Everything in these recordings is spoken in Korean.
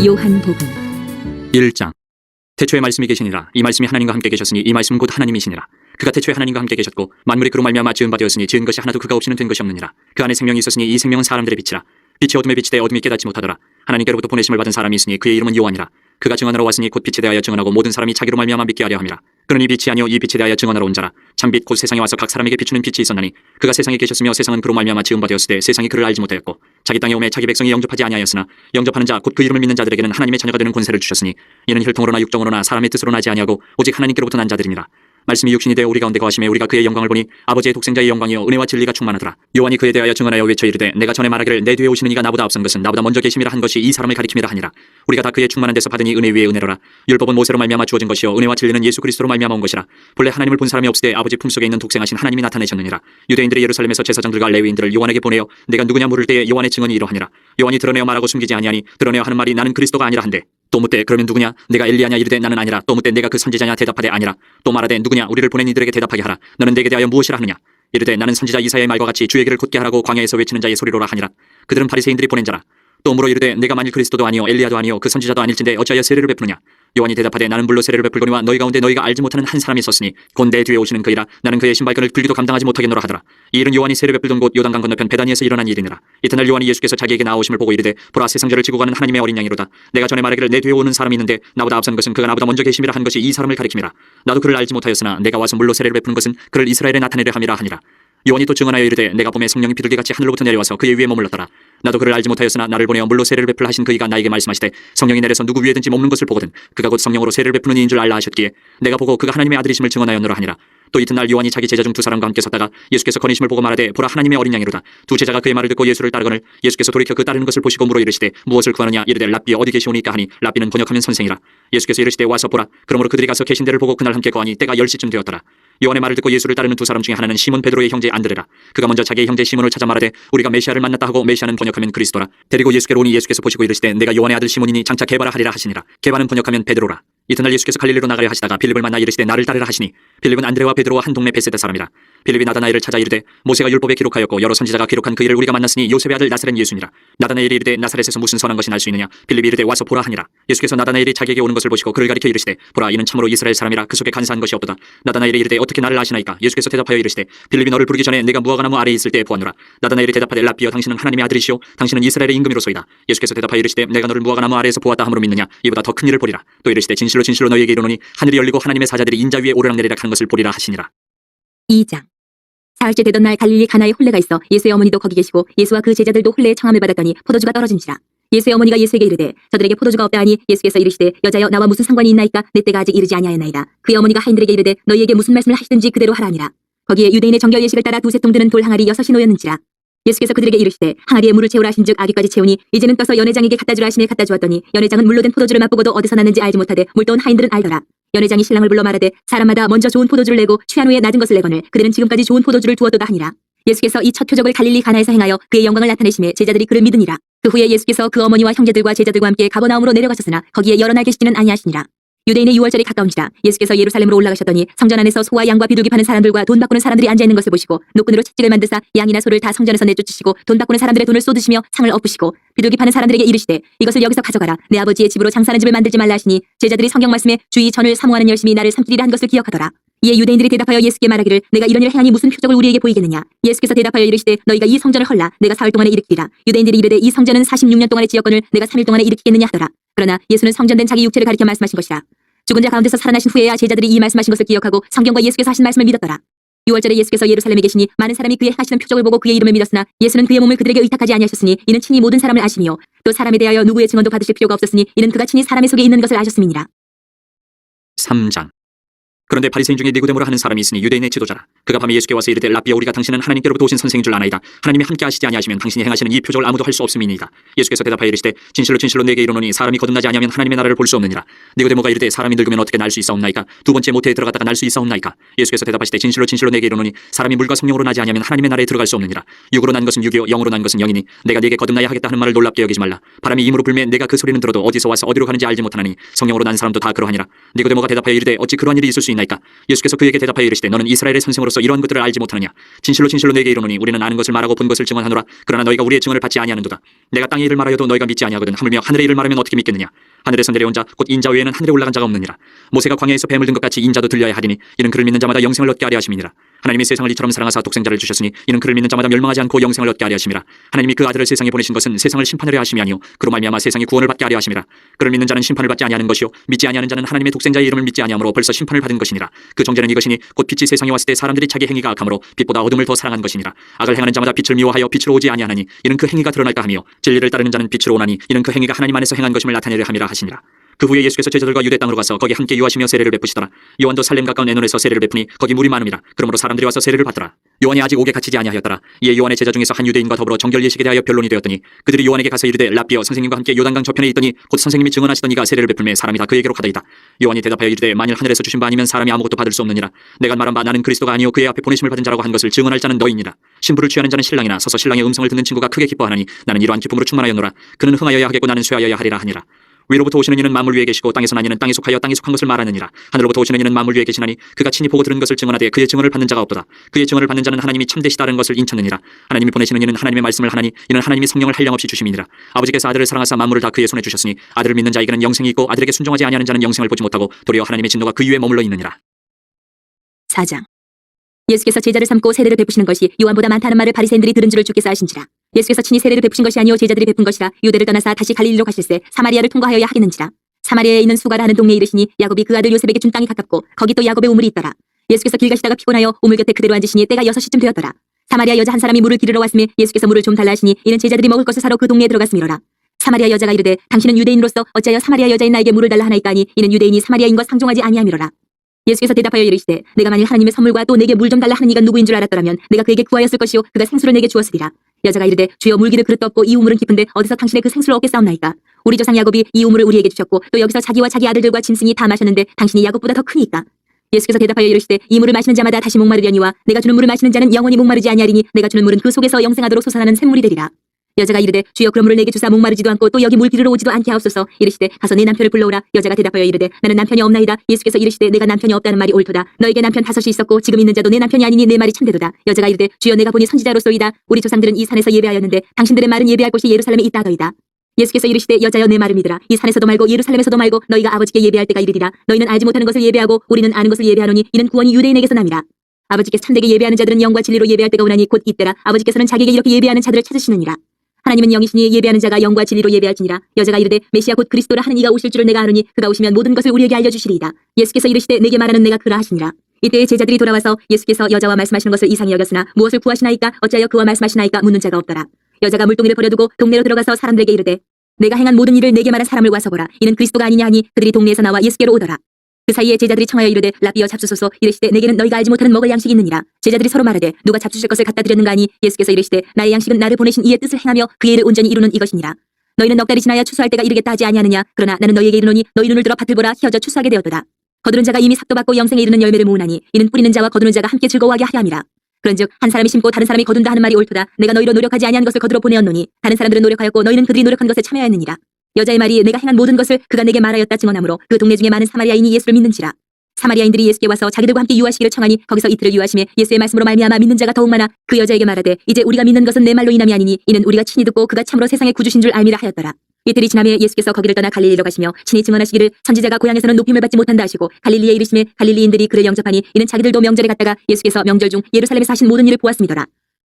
요한복음 1장. 태초에 말씀이 계시니라. 이 말씀이 하나님과 함께 계셨으니 이 말씀은 곧 하나님이시니라. 그가 태초에 하나님과 함께 계셨고 만물이 그로 말미암아 지은 바 되었으니 지은 것이 하나도 그가 없이는 된 것이 없느니라. 그 안에 생명이 있었으니 이 생명은 사람들의 빛이라. 빛이 어둠에 비치되 어둠이 깨닫지 못하더라. 하나님께로부터 보내심을 받은 사람이 있으니 그의 이름은 요한이라. 그가 증언하러 왔으니 곧 빛에 대하여 증언하고 모든 사람이 자기로 말미암아 믿게 하려 함이라. 그는 이 빛이 아니요 이 빛에 대하여 증언하러 온 자라. 참빛 곧 세상에 와서 각 사람에게 비추는 빛이 있었나니 그가 세상에 계셨으며 세상은 그로 말미암아 지은 바 되었으되 세상이 그를 알지 못하였고 자기 땅에 오매 자기 백성이 영접하지 아니하였으나 영접하는 자 곧 그 이름을 믿는 자들에게는 하나님의 자녀가 되는 권세를 주셨으니 이는 혈통으로나 육정으로나 사람의 뜻으로 나지 아니하고 오직 하나님께로부터 난 자들이니라. 말씀이 육신이 되어 우리 가운데 거하심에 우리가 그의 영광을 보니 아버지의 독생자의 영광이요 은혜와 진리가 충만하더라. 요한이 그에 대하여 증언하여 외쳐 이르되 내가 전에 말하기를 내 뒤에 오시는 이가 나보다 앞선 것은 나보다 먼저 계심이라 한 것이 이 사람을 가리킴이라 하니라. 우리가 다 그의 충만한 데서 받으니 은혜 위에 은혜로라. 율법은 모세로 말미암아 주어진 것이요 은혜와 진리는 예수 그리스도로 말미암아 온 것이라. 본래 하나님을 본 사람이 없으되 아버지 품속에 있는 독생하신 하나님이 나타내셨느니라. 유대인들이 예루살렘에서 제사장들과 레위인들을 요한에게 보내어 내가 누구냐 물을 때에 요한의 증언이 이러하니라. 요한이 드러내어 말하고 숨기지 아니하니 드러내어 하는 말이 나는 그리스도가 아니라 한데 또 묻되 그러면 누구냐 내가 엘리야냐 이르되 나는 아니라. 또 묻되 내가 그 선지자냐 대답하되 아니라. 또 말하되 누구냐 우리를 보낸 이들에게 대답하게 하라. 너는 내게 대하여 무엇이라 하느냐. 이르되 나는 선지자 이사야의 말과 같이 주의 길을 곧게 하라고 광야에서 외치는 자의 소리로라 하니라. 그들은 바리새인들이 보낸 자라. 또 물어 이르되 내가 만일 그리스도도 아니요 엘리야도 아니요 그 선지자도 아닐진데 어찌하여 세례를 베푸느냐. 요한이 대답하되 나는 물로 세례를 베풀거니와 너희 가운데 너희가 알지 못하는 한 사람이 있었으니 곧 내 뒤에 오시는 그이라. 나는 그의 신발끈을 들기도 감당하지 못하겠노라 하더라. 이 일은 요한이 세례 베풀던 곳 요단강 건너편 베다니에서 일어난 일이니라. 이튿날 요한이 예수께서 자기에게 나오심을 보고 이르되 보라 세상 죄를 지고 가는 하나님의 어린 양이로다. 내가 전에 말하기를 내 뒤에 오는 사람이 있는데 나보다 앞선 것은 그가 나보다 먼저 계심이라 한 것이 이 사람을 가리킴이라. 나도 그를 알지 못하였으나 내가 와서 물로 세례를 베푸는 것은 그를 이스라엘에 나타내려 함이라 하니라. 요한이 또 증언하여 이르되 내가 봄에 성령이 비둘기같이 하늘로부터 내려와서 그의 위에 머물렀더라. 나도 그를 알지 못하였으나 나를 보내어 물로 세례를 베풀 하신 그이가 나에게 말씀하시되 성령이 내려서 누구 위에든지 머무는 것을 보거든 그가 곧 성령으로 세례를 베푸는 이인 줄 알라 하셨기에 내가 보고 그가 하나님의 아들이심을 증언하였노라 하니라. 또 이튿날 요한이 자기 제자 중 두 사람과 함께 섰다가 예수께서 거니심을 보고 말하되 보라 하나님의 어린 양이로다. 두 제자가 그의 말을 듣고 예수를 따르거늘 예수께서 돌이켜 그 따르는 것을 보시고 물어 이르시되 무엇을 구하느냐. 이르되 랍비 어디 계시오니까 하니 랍비는 번역하면 선생이라. 예수께서 이르시되 와서 보라. 그러므로 그들이 가서 계신 데를 보고 그날 함께 거하니 때가 10시쯤 되었더라. 요한의 말을 듣고 예수를 따르는 두 사람 중에 하나는 시몬 베드로의 형제 안드레라. 그가 먼저 자기의 형제 시몬을 찾아 말하되 우리가 메시아를 만났다 하고 메시아는 번역하면 그리스도라. 데리고 예수께로 오니 예수께서 보시고 이르시되 내가 요한의 아들 시몬이니 장차 게바라 하리라 하시니라. 게바는 번역하면 베드로라. 이튿날 예수께서 갈릴리로 나가려 하시다가 빌립을 만나 이르시되 나를 따르라 하시니 빌립은 안드레와 베드로와 한 동네 베세다 사람이라. 빌립이 나다나엘을 찾아 이르되 모세가 율법에 기록하였고 여러 선지자가 기록한 그 일을 우리가 만났으니 요셉의 아들 나사렛 예수니라. 나다나엘이 이르되 나사렛에서 무슨 선한 것이 날 수 있느냐. 빌립이 이르되 와서 보라 하니라. 예수께서 나다나엘이 자기에게 오는 것을 보시고 그를 가리켜 이르시되 보라 이는 참으로 이스라엘 사람이라 그 속에 간사한 것이 없도다. 나다나엘이 이르되 어떻게 나를 아시나이까. 예수께서 대답하여 이르시되 빌립이 너를 부르기 전에 내가 무화과나무 아래에 있을 때에 보았노라. 나다나엘이 대답하되 랍비여 당신은 하나님의 아들이시오 당신은 이스라엘의 임금이로소이다. 예수께서 대답하여 이르시되 내가 너를 무화과나무 아래에서 보았다 함으로 믿느냐. 이보다 더 큰 일을 보리라. 또 이르시되 진실로 진실로 너희에게 이르노니 하늘이 열리고 하나님의 사자들이 인자 위에 오르락내리락 하는 것을 보리라 하시니라. 2장 사흘째 되던 날 갈릴리 가나에 혼례가 있어 예수의 어머니도 거기 계시고 예수와 그 제자들도 혼례의 청함을 받았더니 포도주가 떨어진지라. 예수의 어머니가 예수에게 이르되 저들에게 포도주가 없다 하니 예수께서 이르시되 여자여 나와 무슨 상관이 있나이까 내 때가 아직 이르지 아니하였나이다. 그의 어머니가 하인들에게 이르되 너희에게 무슨 말씀을 하시든지 그대로 하라니라. 거기에 유대인의 정결 예식을 따라 두세 통 드는 돌 항아리 6이 놓였는지라. 예수께서 그들에게 이르시되 항아리에 물을 채우라 하신즉 아귀까지 채우니 이제는 떠서 연회장에게 갖다 주라 하시매 갖다 주었더니 연회장은 물로 된 포도주를 맛보고도 어디서 났는지 알지 못하되 물떠온 하인들은 알더라. 연회장이 신랑을 불러 말하되 사람마다 먼저 좋은 포도주를 내고 취한 후에 낮은 것을 내거늘 그들은 지금까지 좋은 포도주를 두었도다 하니라. 예수께서 이 첫 표적을 갈릴리 가나에서 행하여 그의 영광을 나타내심에 제자들이 그를 믿으니라. 그 후에 예수께서 그 어머니와 형제들과 제자들과 함께 가버나움으로 내려가셨으나 거기에 여러 날 계시지는 아니하시니라. 유대인의 유월절이 가까운지라. 예수께서 예루살렘으로 올라가셨더니 성전 안에서 소와 양과 비둘기 파는 사람들과 돈 바꾸는 사람들이 앉아있는 것을 보시고 노끈으로 채찍을 만드사 양이나 소를 다 성전에서 내쫓으시고 돈 바꾸는 사람들의 돈을 쏟으시며 상을 엎으시고 비둘기 파는 사람들에게 이르시되 이것을 여기서 가져가라. 내 아버지의 집으로 장사하는 집을 만들지 말라 하시니 제자들이 성경 말씀에 주의 전을 사모하는 열심히 나를 삼키리라 한 것을 기억하더라. 이에 유대인들이 대답하여 예수께 말하기를 내가 이런 일을 행하니 무슨 표적을 우리에게 보이겠느냐. 예수께서 대답하여 이르시되 너희가 이 성전을 헐라 내가 사흘 동안에 일으키리라. 유대인들이 이르되 이 성전은 46년 동안의 지었거늘 내가 3일 동안에 일으키겠느냐 하더라. 그러나 예수는 성전된 자기 육체를 가리켜 말씀하신 것이라. 죽은 자 가운데서 살아나신 후에야 제자들이 이 말씀하신 것을 기억하고 성경과 예수께서 하신 말씀을 믿었더라. 6월절에 예수께서 예루살렘에 계시니 많은 사람이 그의 행하시는 표적을 보고 그의 이름을 믿었으나 예수는 그의 몸을 그들에게 의탁하지 아니하셨으니 이는 친히 모든 사람을 아심이요 또 사람에 대하여 누구의 증언도 받으실 필요가 없었으니 이는 그가 친히 사람의 속에 있는 것을 아셨음이니라. 3장. 그런데 바리새인 중에 니고데모라 하는 사람이 있으니 유대인의 지도자라. 그가 밤에 예수께 와서 이르되 랍비여 우리가 당신은 하나님께로부터 오신 선생인 줄 아나이다. 하나님이 함께 하시지 아니하시면 당신이 행하시는 이 표적을 아무도 할 수 없음이니이다. 예수께서 대답하여 이르시되 진실로 진실로 내게 이르노니 사람이 거듭나지 아니하면 하나님의 나라를 볼 수 없느니라. 니고데모가 이르되 사람이 늙으면 어떻게 날 수 있사옵나이까. 두 번째 모태에 들어갔다가 날 수 있사옵나이까. 예수께서 대답하시되 진실로 진실로 내게 이르노니 사람이 물과 성령으로 나지 아니하면 하나님의 나라에 들어갈 수 없느니라. 육으로 난 것은 육이요 영으로 난 것은 영이니 내가 네게 거듭나야 하겠다 하는 말을 놀랍게 여기지 말라. 바람이 임으로 불매 내가 그 소리는 들어도 어디서 와서 어디로 가는지 알지 못하나니 성령으로 난 사람도 다 그러하니라. 니고데모가 대답하여 이르되 어찌 그러한 일이 있을 수 있나이까? 예수께서 그에게 대답하여 이르시되 너는 이스라엘의 선생으로서 이러한 것들을 알지 못하느냐? 진실로 진실로 내게 이르노니 우리는 아는 것을 말하고 본 것을 증언하노라. 그러나 너희가 우리의 증언을 받지 아니하는도다. 내가 땅의 일을 말하여도 너희가 믿지 아니하거든 하물며 하늘의 일을 말하면 어떻게 믿겠느냐? 하늘에서 내려온 자 곧 인자 외에는 하늘에 올라간 자가 없느니라. 모세가 광야에서 뱀을 든 것 같이 인자도 들려야 하리니 이는 그를 믿는 자마다 영생을 얻게 하려 하심이니라. 하나님이 세상을 이처럼 사랑하사 독생자를 주셨으니 이는 그를 믿는 자마다 멸망하지 않고 영생을 얻게 하려 하심이라. 하나님이 그 아들을 세상에 보내신 것은 세상을 심판하려 하심이 아니요 그로 말미암아 세상이 구원을 받게 하려 하심이라. 그를 믿는 자는 심판을 받지 아니하는 것이요 믿지 아니하는 자는 하나님의 독생자의 이름을 믿지 아니하므로 벌써 심판을 받은 것이니라. 그 정죄는 이것이니 곧 빛이 세상에 왔을 때 사람들이 자기 행위가 악함으로 빛보다 어둠을 더 사랑한 것이니라. 악을 행하는 자마다 빛을 미워하여 빛으로 오지 아니하나니 이는 그 행위가 드러날까 하며 진리를 따르는 자는 빛으로 오나니 이는 그 행위가 하나님 안에서 행한 것임을 나타내려 함이라 하시니라. 그 후에 예수께서 제자들과 유대 땅으로 가서 거기 함께 유하시며 세례를 베푸시더라. 요한도 살렘 가까운 에논에서 세례를 베푸니 거기 물이 많음이라. 그러므로 사람들이 와서 세례를 받더라. 요한이 아직 옥에 갇히지 아니하였더라. 이에 요한의 제자 중에서 한 유대인과 더불어 정결 예식에 대하여 변론이 되었더니 그들이 요한에게 가서 이르되 랍비여 선생님과 함께 요단강 저편에 있더니 곧 선생님이 증언하시던 이가 세례를 베풀매 사람이 다 그에게로 가다이다. 요한이 대답하여 이르되 만일 하늘에서 주신 바 아니면 사람이 아무것도 받을 수 없느니라. 내가 말한 바 나는 그리스도가 아니요 그의 앞에 보내심을 받은 자라고 한 것을 증언할 자는 너희니라. 신부를 취하는 자는 신랑이나 서서 신랑의 음성을 듣는 친구가 크게 기뻐하나니 나는 이러한 기쁨으로 충만하였노라. 그는 흥하여야 하겠고 나는 쇠하여야 하리라 하니라. 위로부터 오시는 이는 만물 위에 계시고 땅에서 난 이는 땅에 속하여 땅에 속한 것을 말하느니라. 하늘로부터 오시는 이는 만물 위에 계시나니 그가 친히 보고 들은 것을 증언하되 그의 증언을 받는 자가 없도다. 그의 증언을 받는 자는 하나님이 참되시다는 것을 인쳤느니라. 하나님이 보내시는 이는 하나님의 말씀을 하나니 이는 하나님이 성령을 한량없이 주심이니라. 아버지께서 아들을 사랑하사 만물을 다 그의 손에 주셨으니 아들을 믿는 자에게는 영생이 있고 아들에게 순종하지 아니하는 자는 영생을 보지 못하고 도리어 하나님의 진노가 그 위에 머물러 있느니라. 4장. 예수께서 제자를 삼고 세례를 베푸시는 것이 요한보다 많다는 말을 바리새인들이 들은 줄을 주께서 아신지라. 예수께서 친히 세례를 베푸신 것이 아니요 제자들이 베푼 것이라. 유대를 떠나사 다시 갈릴리로 가실새 사마리아를 통과하여야 하겠는지라. 사마리아에 있는 수가라 하는 동네에 이르시니 야곱이 그 아들 요셉에게 준 땅이 가깝고 거기 또 야곱의 우물이 있더라. 예수께서 길 가시다가 피곤하여 우물 곁에 그대로 앉으시니 때가 6시쯤 되었더라. 사마리아 여자 한 사람이 물을 기르러 왔으며 예수께서 물을 좀 달라 하시니 이는 제자들이 먹을 것을 사러 그 동네에 들어갔음이로라. 사마리아 여자가 이르되 당신은 유대인으로서 어찌하여 사마리아 여자인 나에게 물을 달라 하나이까 하니 이는 유대인이 사마리아인과 상종하지 아니함이로라. 예수께서 대답하여 이르시되 내가 만일 하나님의 선물과 또 내게 물 좀 달라 하는 이가 누구인 줄 알았더라면 내가 그에게 구하였을 것이요 그가 생수를 내게 주었으리라. 여자가 이르되 주여 물기를 그릇도 없고 이 우물은 깊은데 어디서 당신의 그 생수를 얻겠사옵나이까. 우리 조상 야곱이 이 우물을 우리에게 주셨고 또 여기서 자기와 자기 아들들과 짐승이 다 마셨는데 당신이 야곱보다 더 크니까. 예수께서 대답하여 이르시되 이 물을 마시는 자마다 다시 목마르려니와 내가 주는 물을 마시는 자는 영원히 목마르지 아니하리니 내가 주는 물은 그 속에서 영생하도록 솟아나는 샘물이 되리라. 여자가 이르되 주여 그런 물을 내게 주사 목마르지도 않고 또 여기 물 기르러 오지도 않게 하옵소서. 이르시되 가서 내 남편을 불러오라. 여자가 대답하여 이르되 나는 남편이 없나이다. 예수께서 이르시되 내가 남편이 없다는 말이 옳도다. 너에게 남편 5이 있었고 지금 있는 자도 내 남편이 아니니 내 말이 참되도다. 여자가 이르되 주여 내가 보니 선지자로소이다. 우리 조상들은 이 산에서 예배하였는데 당신들의 말은 예배할 곳이 예루살렘에 있다 하더이다. 예수께서 이르시되 여자여 내 말을 믿으라. 이 산에서도 말고 예루살렘에서도 말고 너희가 아버지께 예배할 때가 이르리라. 너희는 알지 못하는 것을 예배하고 우리는 아는 것을 예배하노니 이는 구원이 유대인에게서 남이라. 아버지께 참되게 예배하는 자들은 영과 진리로 예배할 때가 오나니 곧 이때라. 아버지께서는 자기에게 이렇게 예배하는 자들을 찾으시느니라. 하나님은 영이시니 예배하는 자가 영과 진리로 예배할지니라. 여자가 이르되 메시아 곧 그리스도라 하는 이가 오실 줄을 내가 아노니 그가 오시면 모든 것을 우리에게 알려주시리이다. 예수께서 이르시되 내게 말하는 내가 그라 하시니라. 이때에 제자들이 돌아와서 예수께서 여자와 말씀하시는 것을 이상히 여겼으나 무엇을 구하시나이까 어찌하여 그와 말씀하시나이까 묻는 자가 없더라. 여자가 물동이를 버려두고 동네로 들어가서 사람들에게 이르되 내가 행한 모든 일을 내게 말한 사람을 와서 보라. 이는 그리스도가 아니냐 하니 그들이 동네에서 나와 예수께로 오더라. 그 사이에 제자들이 청하여 이르되 랍비여 잡수소서. 이르시되 내게는 너희가 알지 못하는 먹을 양식이 있느니라. 제자들이 서로 말하되 누가 잡수실 것을 갖다 드렸는가 하니 예수께서 이르시되 나의 양식은 나를 보내신 이의 뜻을 행하며 그의 일을 온전히 이루는 이것이니라. 너희는 넉 달이 지나야 추수할 때가 이르겠다 하지 아니하느냐. 그러나 나는 너희에게 이르노니 너희 눈을 들어 밭을 보라. 휘어져 추수하게 되었도다. 거두는 자가 이미 삭도 받고 영생에 이르는 열매를 모으나니 이는 뿌리는 자와 거두는 자가 함께 즐거워하게 하려 함이라. 그런즉 한 사람이 심고 다른 사람이 거둔다 하는 말이 옳도다. 내가 너희로 노력하지 아니한 것을 거두러 보내었노니 다른 사람들은 노력하였고 너희는 그들이 노력한 것에 참여하였느니라. 여자의 말이 내가 행한 모든 것을 그가 내게 말하였다 증언하므로 그 동네 중에 많은 사마리아인이 예수를 믿는지라. 사마리아인들이 예수께 와서 자기들과 함께 유하시기를 청하니 거기서 이틀을 유하심에 예수의 말씀으로 말미암아 믿는 자가 더욱 많아 그 여자에게 말하되 이제 우리가 믿는 것은 내 말로 인함이 아니니 이는 우리가 친히 듣고 그가 참으로 세상의 구주신 줄 알미라 하였더라. 이틀이 지나매 예수께서 거기를 떠나 갈릴리로 가시며 친히 증언하시기를 선지자가 고향에서는 높임을 받지 못한다 하시고 갈릴리에 이르심에 갈릴리인들이 그를 영접하니 이는 자기들도 명절에 갔다가 예수께서 명절 중 예루살렘에서 하신 모든 일을 보았음이더라.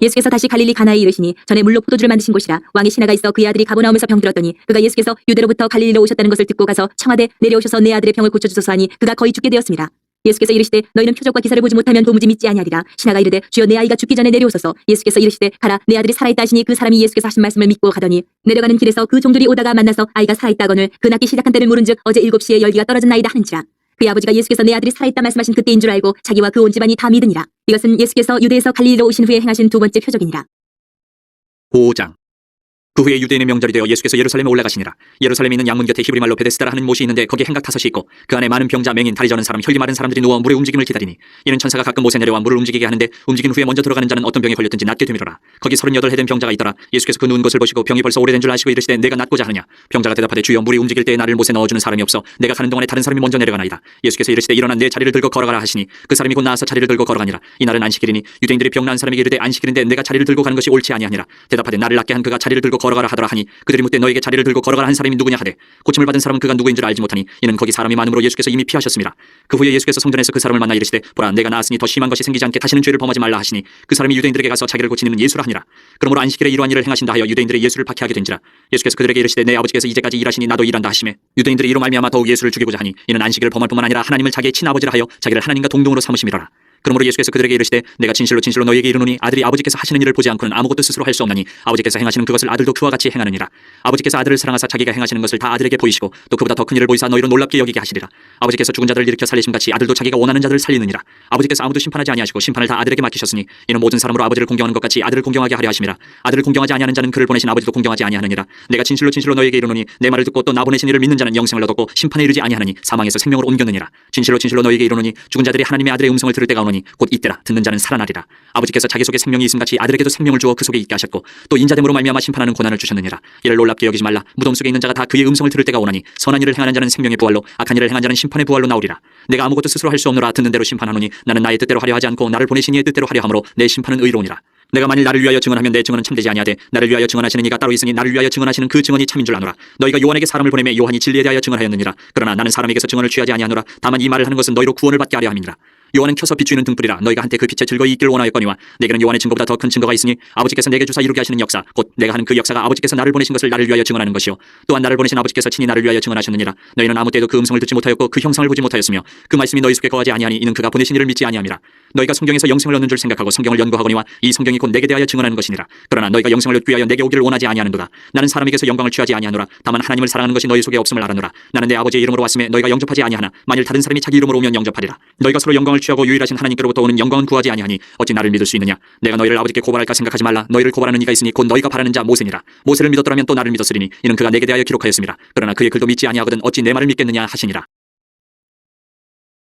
예수께서 다시 갈릴리 가나에 이르시니 전에 물로 포도주를 만드신 곳이라. 왕의 신하가 있어 그의 아들이 가버나움에서 병들었더니 그가 예수께서 유대로부터 갈릴리로 오셨다는 것을 듣고 가서 청하되 내려오셔서 내 아들의 병을 고쳐주소서 하니 그가 거의 죽게 되었습니다. 예수께서 이르시되 너희는 표적과 기사를 보지 못하면 도무지 믿지 아니하리라. 신하가 이르되 주여 내 아이가 죽기 전에 내려오소서. 예수께서 이르시되 가라 내 아들이 살아있다 하시니 그 사람이 예수께서 하신 말씀을 믿고 가더니 내려가는 길에서 그 종들이 오다가 만나서 아이가 살아있다 하거늘 그 낳기 시작한 때를 물은즉 어제 7시에 열기가 떨어진 나이다 하는지라. 그의 아버지가 예수께서 내 아들이 살아있다 말씀하신 그때인 줄 알고 자기와 그 온 집안이 다 믿으니라. 이것은 예수께서 유대에서 갈릴리로 오신 후에 행하신 두 번째 표적이니라. 5장. 그 후에 유대인의 명절이 되어 예수께서 예루살렘에 올라가시니라. 예루살렘에 있는 양문 곁에 히브리 말로 베데스다라 하는 못이 있는데 거기에 행각 5이 있고 그 안에 많은 병자, 맹인, 다리 저는 사람, 혈기 마른 사람들이 누워 물의 움직임을 기다리니 이는 천사가 가끔 못에 내려와 물을 움직이게 하는데 움직인 후에 먼저 들어가는 자는 어떤 병에 걸렸든지 낫게 되미로라. 거기 38해 된 병자가 있더라. 예수께서 그 누운 것을 보시고 병이 벌써 오래된 줄 아시고 이르시되 내가 낫고자 하느냐. 병자가 대답하되 주여 물이 움직일 때에 나를 못에 넣어주는 사람이 없어 내가 가는 동안에 다른 사람이 먼저 내려가나이다. 예수께서 이르시되 일어나 내 자리를 들고 걸어가라 하시니 그 사람이 곧 나와서 자리를 들고 걸어가니라. 이날은 안식일이니 유대인들이 병 나은 사람에게 이르되 안식일인데 내가 자리를 들고 가는 것이 옳지 아니하니라. 대답하되 나를 낫게 한 그가 자리를 들고 걸어가라 하더라 하니 그들이 묻되 너에게 자리를 들고 걸어가라 한 사람이 누구냐 하되 고침을 받은 사람은 그가 누구인 줄 알지 못하니 이는 거기 사람이 많음으로 예수께서 이미 피하셨습니다. 그 후에 예수께서 성전에서 그 사람을 만나 이르시되 보라 내가 나았으니 더 심한 것이 생기지 않게 다시는 죄를 범하지 말라 하시니 그 사람이 유대인들에게 가서 자기를 고치는 이는 예수라 하니라. 그러므로 안식일에 이러한 일을 행하신다 하여 유대인들이 예수를 박해하게 된지라. 예수께서 그들에게 이르시되 내 아버지께서 이제까지 일하시니 나도 일한다 하시매 유대인들이 이로 말미암아 더욱 예수를 죽이고자 하니 이는 안식일을 범할 뿐만 아니라 하나님을 자기의 친아버지라 하여 자기를 하나님과 동등으로 삼으심이라. 그러므로 예수께서 그들에게 이르시되 내가 진실로 진실로 너희에게 이르노니 아들이 아버지께서 하시는 일을 보지 않고는 아무것도 스스로 할 수 없나니 아버지께서 행하시는 그것을 아들도 그와 같이 행하느니라. 아버지께서 아들을 사랑하사 자기가 행하시는 것을 다 아들에게 보이시고 또 그보다 더 큰 일을 보이사 너희로 놀랍게 여기게 하시리라. 아버지께서 죽은 자들을 일으켜 살리심같이 아들도 자기가 원하는 자들을 살리느니라. 아버지께서 아무도 심판하지 아니하시고 심판을 다 아들에게 맡기셨으니 이는 모든 사람으로 아버지를 공경하는 것 같이 아들을 공경하게 하려 하심이라. 아들을 공경하지 아니하는 자는 그를 보내신 아버지도 공경하지 아니하느니라. 내가 진실로 진실로 너희에게 이르노니 내 말을 듣고 또 나 보내신 이를 믿는 자는 영생을 얻었고 심판에 이르지 아니하느니 사망에서 생명으로 옮겼느니라. 진실로 진실로 너희에게 이르노니 죽은 자들이 하나님의 아들의 음성을 들을 때가 오노니 곧 이때라. 듣는 자는 살아나리라. 아버지께서 자기 속에 생명이 있음같이 아들에게도 생명을 주어 그 속에 있게 하셨고 또 인자됨으로 말미암아 심판하는 고난을 주셨느니라. 이를 놀랍게 여기지 말라. 무덤 속에 있는 자가 다 그의 음성을 들을 때가 오나니 선한 일을 행하는 자는 생명의 부활로 악한 일을 행하는 자는 심판의 부활로 나오리라. 내가 아무것도 스스로 할 수 없노라. 듣는 대로 심판하노니 나는 나의 뜻대로 하려 하지 않고 나를 보내신 이의 뜻대로 하려 함으로 내 심판은 의로우니라. 내가 만일 나를 위하여 증언하면 내 증언은 참되지 아니하되 나를 위하여 증언하시는 이가 따로 있으니 나를 위하여 증언하시는 그 증언이 참인 줄 아노라. 너희가 요한에게 사람을 보내매 요한이 진리에 대하여 증언하였느니라. 그러나 나는 사람에게서 증언을 취하지 아니하노라. 다만 이 말을 하는 것은 너희로 구원을 받게 하려 함이니라. 요한은 켜서 비추이는 등불이라. 너희가 한때 그 빛에 즐거이 있기를 원하였거니와 내게는 요한의 증거보다 더 큰 증거가 있으니 아버지께서 내게 주사 이루게 하시는 역사 곧 내가 하는 그 역사가 아버지께서 나를 보내신 것을 나를 위하여 증언하는 것이요 또한 나를 보내신 아버지께서 친히 나를 위하여 증언하셨느니라. 너희는 아무 때도 그 음성을 듣지 못하였고 그 형상을 보지 못하였으며 그 말씀이 너희 속에 거하지 아니하니 이는 그가 보내신 이를 믿지 아니함이라. 너희가 성경에서 영생을 얻는 줄 생각하고 성경을 연구하거니와 이 성경이 곧 내게 대하여 증언하는 것이니라. 그러나 너희가 영생을 얻기 위하여 내게 오기를 원하지 아니하는도다. 나는 사람에게서 영광을 취하지 아니하노라. 다만 하나님을 사랑하는 것이 너희 속에 없음을 알아노라. 나는 내 아버지의 이름으로 왔음에 너희가 영접하지 아니하나 만일 다른 사람이 자기 이름으로 오면 영접하리라. 너희가 서로 영광을 취하고 유일하신 하나님께로부터 오는 영광은 구하지 아니하니 어찌 나를 믿을 수 있느냐. 내가 너희를 아버지께 고발할까 생각하지 말라. 너희를 고발하는 이가 있으니 곧 너희가 바라는 자 모세니라. 모세를 믿었더라면 또 나를 믿었으리니 이는 그가 내게 대하여 기록하였습니다. 그러나 그의 글도 믿지 아니하거든 어찌 내 말을 믿겠느냐 하시니라.